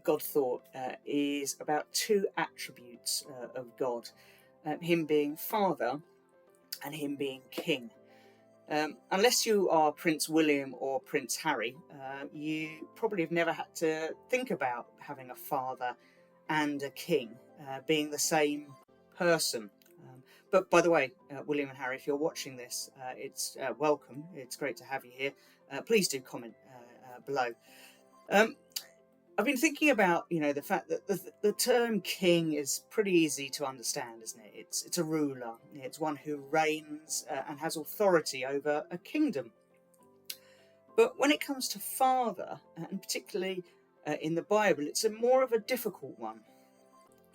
God thought is about two attributes of God, him being Father and him being King. Unless you are Prince William or Prince Harry, you probably have never had to think about having a father and a king being the same person. But by the way, William and Harry, if you're watching this, it's welcome. It's great to have you here. Please do comment below. I've been thinking about, the fact that the term king is pretty easy to understand, isn't it? It's a ruler. It's one who reigns and has authority over a kingdom. But when it comes to father, and particularly in the Bible, it's more of a difficult one.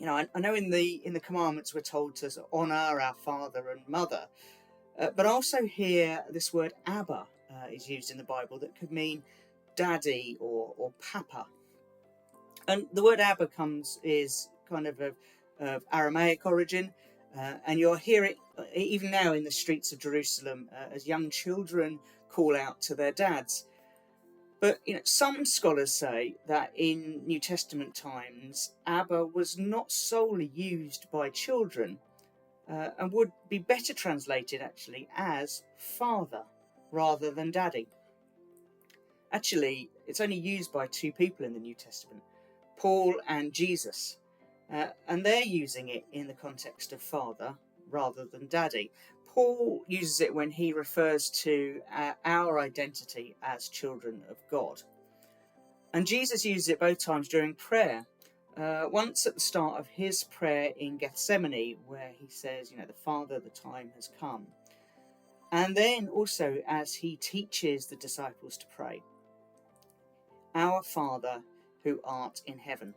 I know in the commandments we're told to honour our father and mother, but also here this word Abba is used in the Bible that could mean daddy or papa. And the word Abba is kind of Aramaic origin, and you'll hear it even now in the streets of Jerusalem as young children call out to their dads. But some scholars say that in New Testament times, Abba was not solely used by children, and would be better translated actually as father rather than daddy. Actually, it's only used by two people in the New Testament, Paul and Jesus, and they're using it in the context of father rather than daddy. Paul uses it when he refers to our identity as children of God. And Jesus uses it both times during prayer. Once at the start of his prayer in Gethsemane, where he says, the Father, the time has come. And then also as he teaches the disciples to pray, our Father who art in heaven.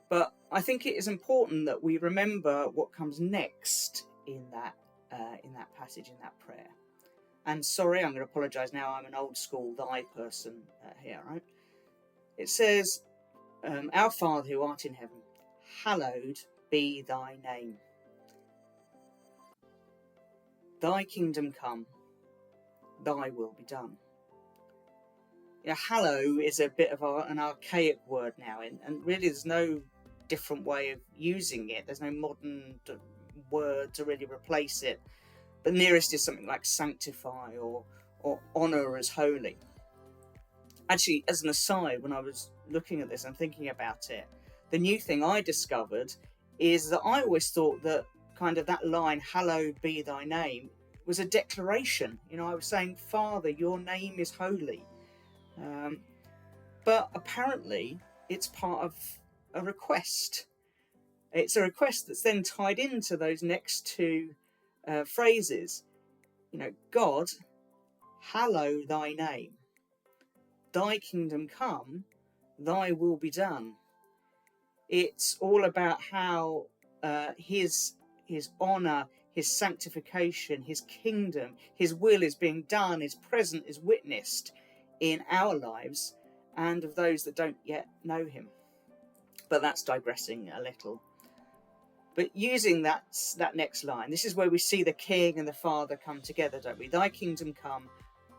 But I think it is important that we remember what comes next in that passage, in that prayer. And sorry, I'm going to apologise now, I'm an old school thy person here, right? It says, our Father who art in heaven, hallowed be thy name. Thy kingdom come, thy will be done. Hallow is a bit of an archaic word now, and really there's no different way of using it. There's no modern word to really replace it. The nearest is something like sanctify or honour as holy. Actually, as an aside, when I was looking at this and thinking about it, the new thing I discovered is that I always thought that kind of that line, hallowed be thy name, was a declaration. I was saying, Father, your name is holy. But apparently it's part of a request. It's a request that's then tied into those next two phrases. God, hallow thy name. Thy kingdom come, thy will be done. It's all about how his honour, his sanctification, his kingdom, his will is being done, is present, is witnessed in our lives and of those that don't yet know him. But that's digressing a little. But using that next line, this is where we see the King and the Father come together, don't we? Thy kingdom come,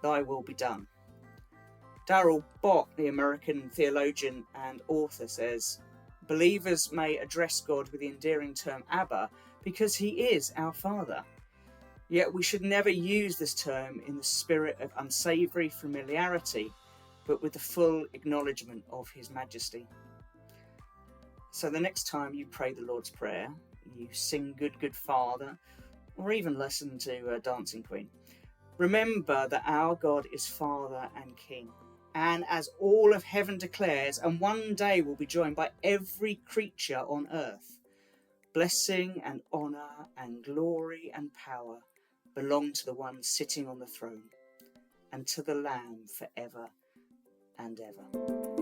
thy will be done. Darrell Bock, the American theologian and author, says, believers may address God with the endearing term Abba because he is our Father. Yet we should never use this term in the spirit of unsavoury familiarity, but with the full acknowledgement of his majesty. So the next time you pray the Lord's Prayer, you sing Good, Good Father, or even listen to Dancing Queen, remember that our God is Father and King. And as all of heaven declares, and one day will be joined by every creature on earth, blessing and honour and glory and power belong to the one sitting on the throne and to the Lamb forever and ever.